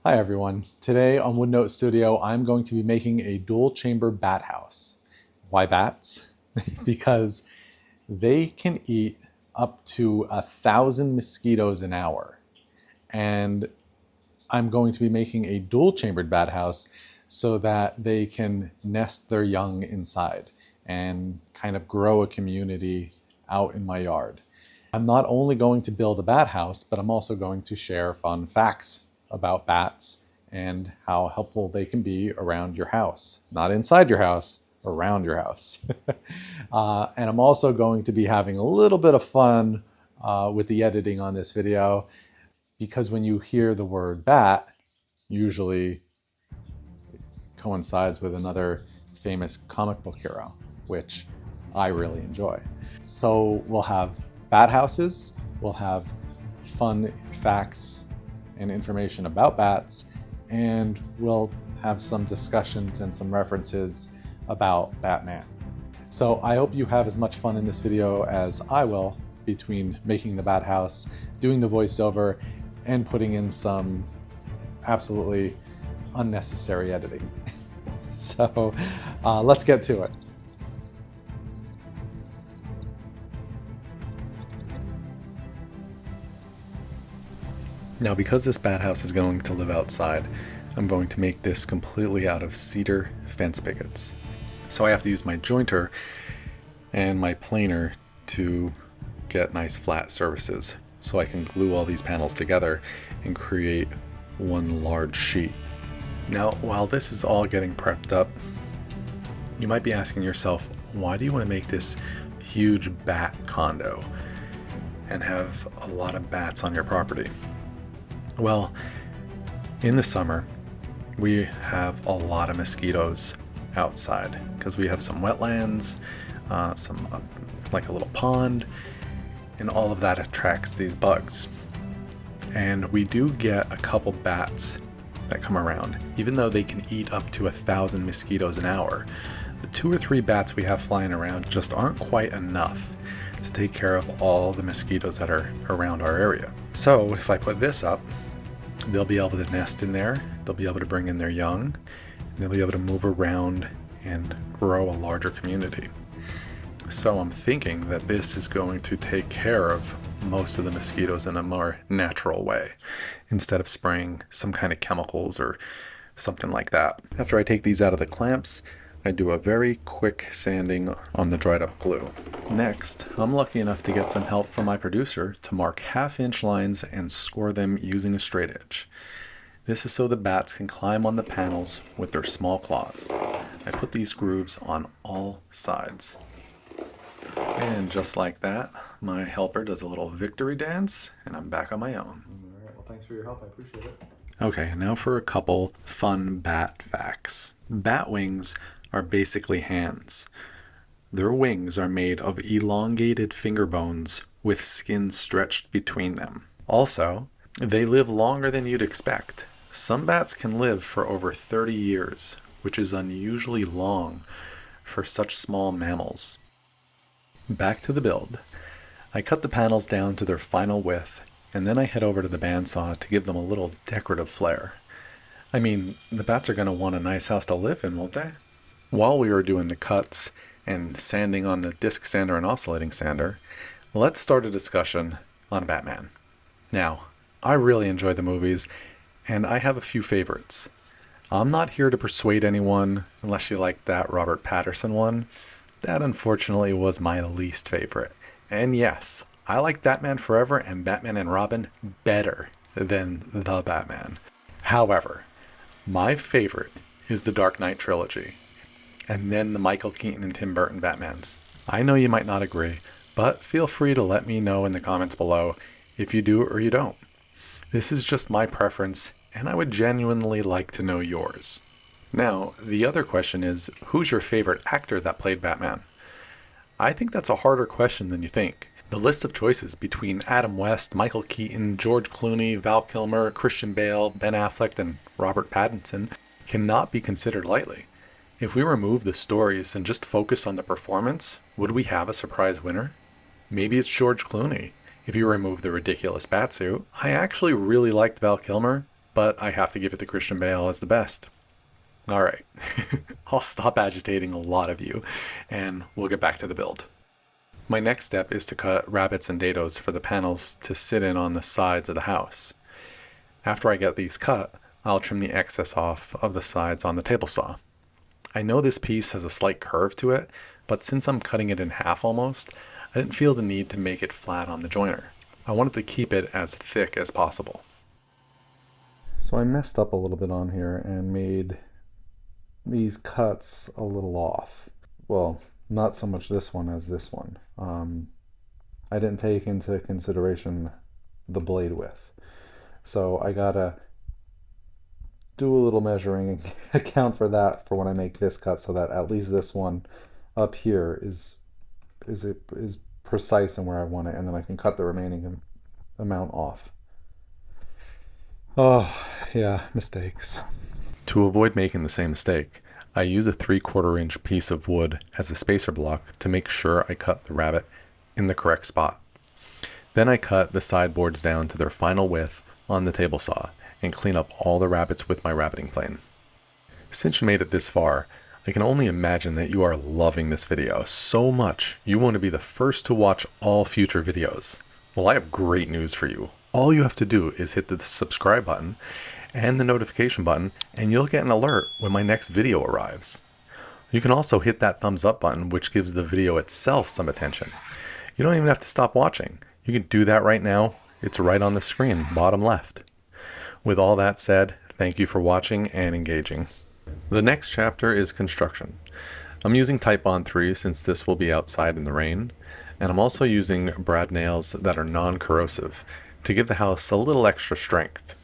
Hi everyone. Today on Woodnote Studio, I'm going to be making a dual chamber bat house. Why bats? Because they can eat up to 1,000 mosquitoes an hour. And I'm going to be making a dual chambered bat house so that they can nest their young inside and kind of grow a community out in my yard. I'm not only going to build a bat house, but I'm also going to share fun facts about bats and how helpful they can be around your house. Not inside your house, around your house. And I'm also going to be having a little bit of fun with the editing on this video, because when you hear the word bat, usually coincides with another famous comic book hero, which I really enjoy. So we'll have bat houses, we'll have fun facts and information about bats, and we'll have some discussions and some references about Batman. So I hope you have as much fun in this video as I will, between making the bat house, doing the voiceover, and putting in some absolutely unnecessary editing. So let's get to it. Now, because this bat house is going to live outside, I'm going to make this completely out of cedar fence pickets. So I have to use my jointer and my planer to get nice flat surfaces, so I can glue all these panels together and create one large sheet. Now, while this is all getting prepped up, you might be asking yourself, why do you want to make this huge bat condo and have a lot of bats on your property? Well, in the summer, we have a lot of mosquitoes outside because we have some wetlands, like a little pond, and all of that attracts these bugs. And we do get a couple bats that come around. Even though they can eat up to 1,000 mosquitoes an hour, the 2 or 3 bats we have flying around just aren't quite enough to take care of all the mosquitoes that are around our area. So if I put this up, they'll be able to nest in there, they'll be able to bring in their young, and they'll be able to move around and grow a larger community. So I'm thinking that this is going to take care of most of the mosquitoes in a more natural way, instead of spraying some kind of chemicals or something like that. After I take these out of the clamps, I do a very quick sanding on the dried up glue. Next, I'm lucky enough to get some help from my producer to mark 1/2-inch lines and score them using a straight edge. This is so the bats can climb on the panels with their small claws. I put these grooves on all sides. And just like that, my helper does a little victory dance, and I'm back on my own. All right, well, thanks for your help. I appreciate it. Okay, now for a couple fun bat facts. Bat wings are basically hands. Their wings are made of elongated finger bones with skin stretched between them. Also, they live longer than you'd expect. Some bats can live for over 30 years, which is unusually long for such small mammals. Back to the build. I cut the panels down to their final width, and then I head over to the bandsaw to give them a little decorative flair. I mean, the bats are going to want a nice house to live in, won't they? While we were doing the cuts and sanding on the disc sander and oscillating sander, let's start a discussion on Batman. Now, I really enjoy the movies, and I have a few favorites. I'm not here to persuade anyone unless you like that Robert Pattinson one. That unfortunately was my least favorite. And yes, I like Batman Forever and Batman and Robin better than The Batman. However, my favorite is the Dark Knight trilogy, and then the Michael Keaton and Tim Burton Batmans. I know you might not agree, but feel free to let me know in the comments below if you do or you don't. This is just my preference, and I would genuinely like to know yours. Now, the other question is, who's your favorite actor that played Batman? I think that's a harder question than you think. The list of choices between Adam West, Michael Keaton, George Clooney, Val Kilmer, Christian Bale, Ben Affleck, and Robert Pattinson cannot be considered lightly. If we remove the stories and just focus on the performance, would we have a surprise winner? Maybe it's George Clooney. If you remove the ridiculous batsuit, I actually really liked Val Kilmer, but I have to give it to Christian Bale as the best. All right, I'll stop agitating a lot of you, and we'll get back to the build. My next step is to cut rabbets and dados for the panels to sit in on the sides of the house. After I get these cut, I'll trim the excess off of the sides on the table saw. I know this piece has a slight curve to it, but since I'm cutting it in half almost, I didn't feel the need to make it flat on the joiner. I wanted to keep it as thick as possible. So I messed up a little bit on here and made these cuts a little off. Well, not so much this one as this one. I didn't take into consideration the blade width. So I gotta do a little measuring and account for that for when I make this cut, so that at least this one up here is precise in where I want it, and then I can cut the remaining amount off. Oh, yeah, mistakes. To avoid making the same mistake, I use a 3/4 inch piece of wood as a spacer block to make sure I cut the rabbet in the correct spot. Then I cut the sideboards down to their final width on the table saw and clean up all the rabbets with my rabbeting plane. Since you made it this far, I can only imagine that you are loving this video so much you want to be the first to watch all future videos. Well, I have great news for you. All you have to do is hit the subscribe button and the notification button, and you'll get an alert when my next video arrives. You can also hit that thumbs up button, which gives the video itself some attention. You don't even have to stop watching. You can do that right now. It's right on the screen, bottom left. With all that said, thank you for watching and engaging. The next chapter is construction. I'm using Type Bond 3 since this will be outside in the rain, and I'm also using brad nails that are non-corrosive to give the house a little extra strength.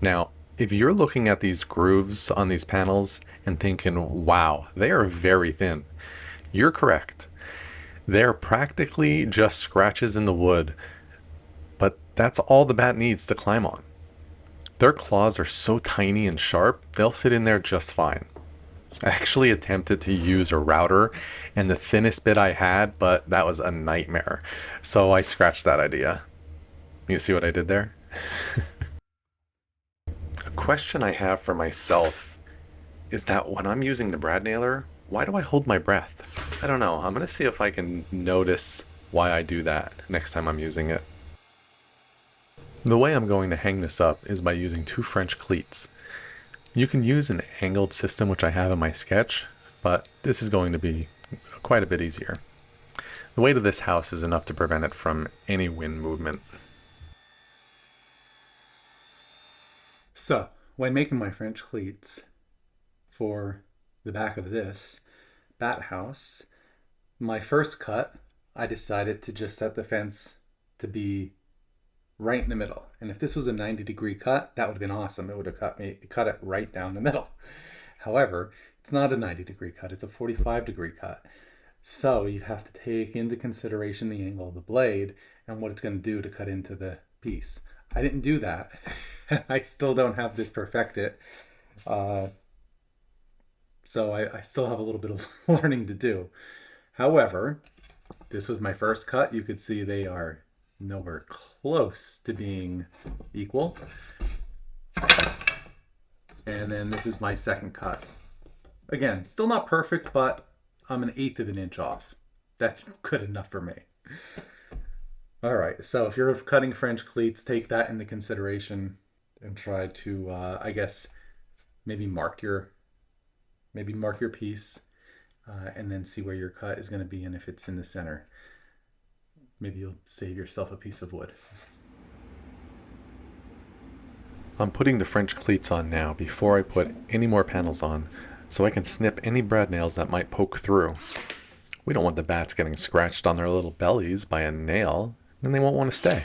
Now, if you're looking at these grooves on these panels and thinking, wow, they are very thin, you're correct. They're practically just scratches in the wood, but that's all the bat needs to climb on. Their claws are so tiny and sharp, they'll fit in there just fine. I actually attempted to use a router and the thinnest bit I had, but that was a nightmare. So I scratched that idea. You see what I did there? A question I have for myself is that when I'm using the brad nailer, why do I hold my breath? I don't know. I'm going to see if I can notice why I do that next time I'm using it. The way I'm going to hang this up is by using 2 French cleats. You can use an angled system, which I have in my sketch, but this is going to be quite a bit easier. The weight of this house is enough to prevent it from any wind movement. So, when making my French cleats for the back of this bat house, my first cut, I decided to just set the fence to be right in the middle. And if this was a 90-degree cut, that would have been awesome. It would have cut it right down the middle. However, it's not a 90-degree cut, it's a 45-degree cut. So you have to take into consideration the angle of the blade and what it's going to do to cut into the piece. I didn't do that. I still don't have this perfected. So I still have a little bit of learning to do. However, this was my first cut. You could see they are nowhere close to being equal. And then this is my second cut. Again, still not perfect, but I'm 1/8 of an inch off. That's good enough for me. All right, so if you're cutting French cleats, take that into consideration and try to, I guess, maybe mark your piece and then see where your cut is going to be and if it's in the center. Maybe you'll save yourself a piece of wood. I'm putting the French cleats on now before I put any more panels on, so I can snip any brad nails that might poke through. We don't want the bats getting scratched on their little bellies by a nail, then they won't want to stay.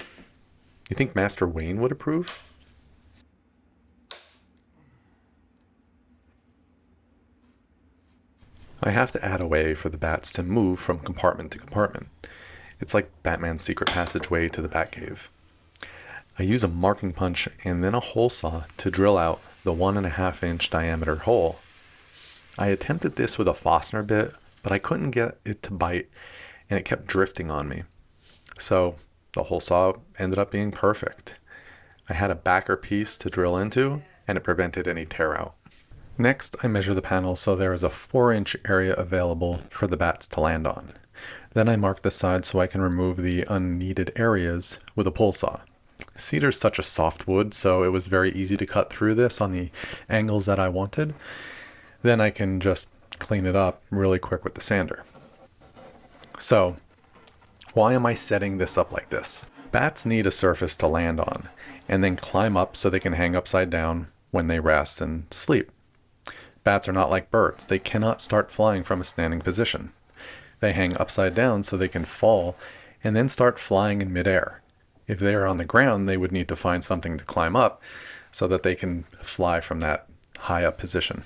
You think Master Wayne would approve? I have to add a way for the bats to move from compartment to compartment. It's like Batman's secret passageway to the Batcave. I use a marking punch and then a hole saw to drill out the 1.5 inch diameter hole. I attempted this with a Forstner bit, but I couldn't get it to bite and it kept drifting on me. So the hole saw ended up being perfect. I had a backer piece to drill into, and it prevented any tear out. Next, I measure the panel so there is a 4-inch area available for the bats to land on. Then I mark the sides so I can remove the unneeded areas with a pull saw. Cedar is such a soft wood, so it was very easy to cut through this on the angles that I wanted. Then I can just clean it up really quick with the sander. So, why am I setting this up like this? Bats need a surface to land on, and then climb up so they can hang upside down when they rest and sleep. Bats are not like birds. They cannot start flying from a standing position. They hang upside down so they can fall and then start flying in midair. If they are on the ground, they would need to find something to climb up so that they can fly from that high up position.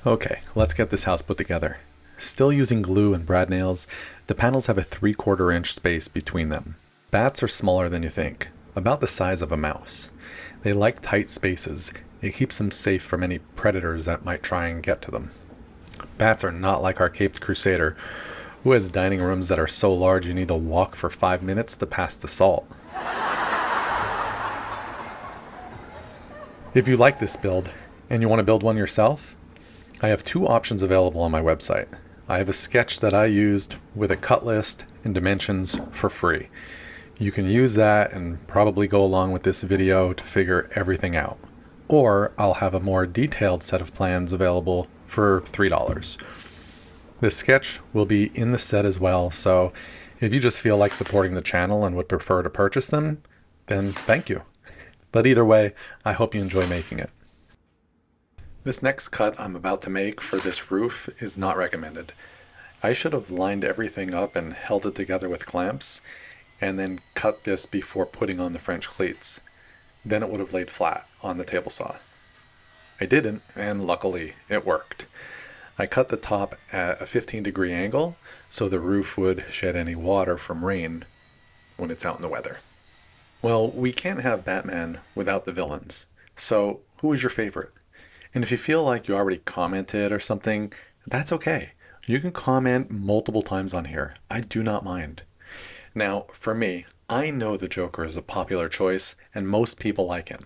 Okay, let's get this house put together. Still using glue and brad nails, the panels have a 3/4 inch space between them. Bats are smaller than you think, about the size of a mouse. They like tight spaces. It keeps them safe from any predators that might try and get to them. Bats are not like our Caped Crusader, who has dining rooms that are so large you need to walk for 5 minutes to pass the salt. If you like this build, and you want to build one yourself, I have 2 options available on my website. I have a sketch that I used with a cut list and dimensions for free. You can use that and probably go along with this video to figure everything out. Or I'll have a more detailed set of plans available for $3. This sketch will be in the set as well, so if you just feel like supporting the channel and would prefer to purchase them, then thank you. But either way, I hope you enjoy making it. This next cut I'm about to make for this roof is not recommended. I should have lined everything up and held it together with clamps, and then cut this before putting on the French cleats. Then it would have laid flat on the table saw. I didn't, and luckily it worked. I cut the top at a 15-degree angle so the roof would shed any water from rain when it's out in the weather. Well, we can't have Batman without the villains. So who is your favorite? And if you feel like you already commented or something, that's okay. You can comment multiple times on here. I do not mind. Now, for me, I know the Joker is a popular choice and most people like him.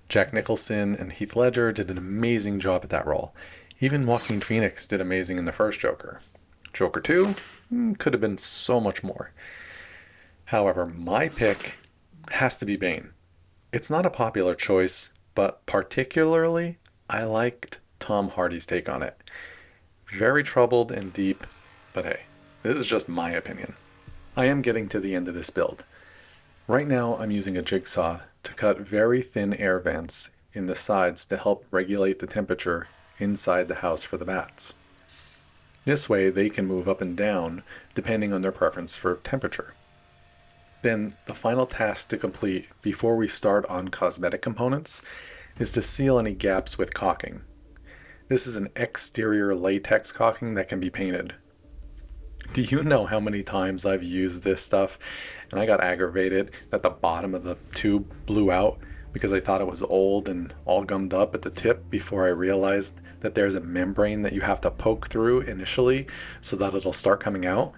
Jack Nicholson and Heath Ledger did an amazing job at that role. Even Joaquin Phoenix did amazing in the first Joker. Joker 2 could have been so much more. However, my pick has to be Bane. It's not a popular choice, but particularly I liked Tom Hardy's take on it. Very troubled and deep, but hey, this is just my opinion. I am getting to the end of this build. Right now I'm using a jigsaw to cut very thin air vents in the sides to help regulate the temperature inside the house for the bats. This way they can move up and down depending on their preference for temperature. Then the final task to complete before we start on cosmetic components is to seal any gaps with caulking. This is an exterior latex caulking that can be painted. Do you know how many times I've used this stuff and I got aggravated that the bottom of the tube blew out because I thought it was old and all gummed up at the tip before I realized that there's a membrane that you have to poke through initially so that it'll start coming out?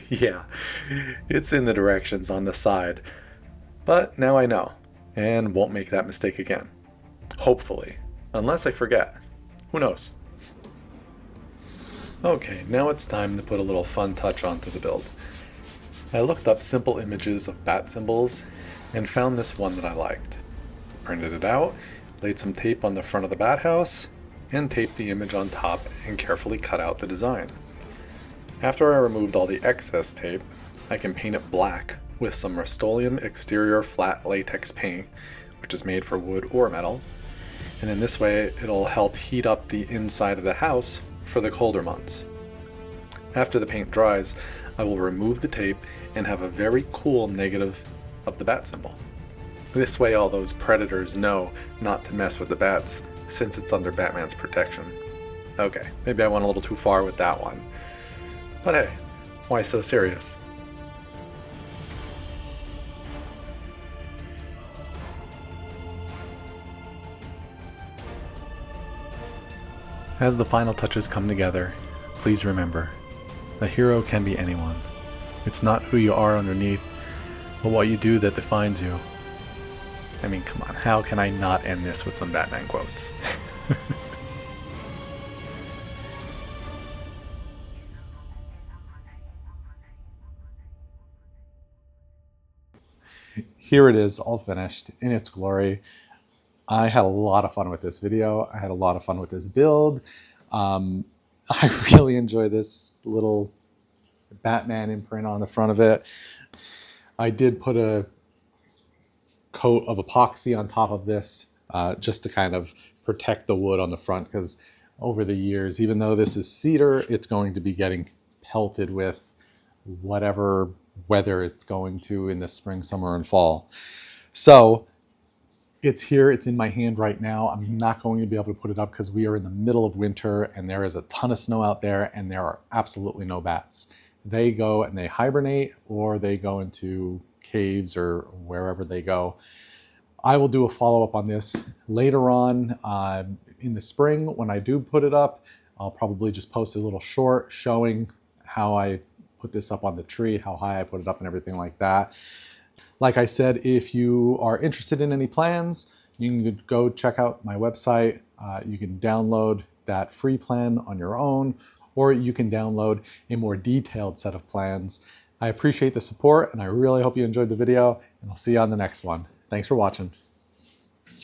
Yeah, it's in the directions on the side, but now I know and won't make that mistake again. Hopefully, unless I forget. Who knows? Okay, now it's time to put a little fun touch onto the build. I looked up simple images of bat symbols and found this one that I liked. Printed it out, laid some tape on the front of the bat house, and taped the image on top and carefully cut out the design. After I removed all the excess tape, I can paint it black with some Rust-Oleum exterior flat latex paint, which is made for wood or metal, and in this way it'll help heat up the inside of the house for the colder months. After the paint dries, I will remove the tape and have a very cool negative of the bat symbol. This way all those predators know not to mess with the bats since it's under Batman's protection. Okay, maybe I went a little too far with that one. But hey, why so serious? As the final touches come together, please remember, a hero can be anyone. It's not who you are underneath, but what you do that defines you. I mean, come on, how can I not end this with some Batman quotes? Here it is, all finished in its glory. I had a lot of fun with this video. I had a lot of fun with this build. I really enjoy this little Batman imprint on the front of it. I did put a coat of epoxy on top of this just to kind of protect the wood on the front, because over the years, even though this is cedar, it's going to be getting pelted with whatever weather it's going to in the spring, summer, and fall. So it's here, it's in my hand right now. I'm not going to be able to put it up because we are in the middle of winter and there is a ton of snow out there and there are absolutely no bats. They go and they hibernate, or they go into caves or wherever they go. I will do a follow-up on this later on in the spring. When I do put it up, I'll probably just post a little short showing how I put this up on the tree, how high I put it up and everything like that. Like I said, if you are interested in any plans, you can go check out my website. You can download that free plan on your own, or you can download a more detailed set of plans. I appreciate the support and I really hope you enjoyed the video, and I'll see you on the next one. Thanks for watching.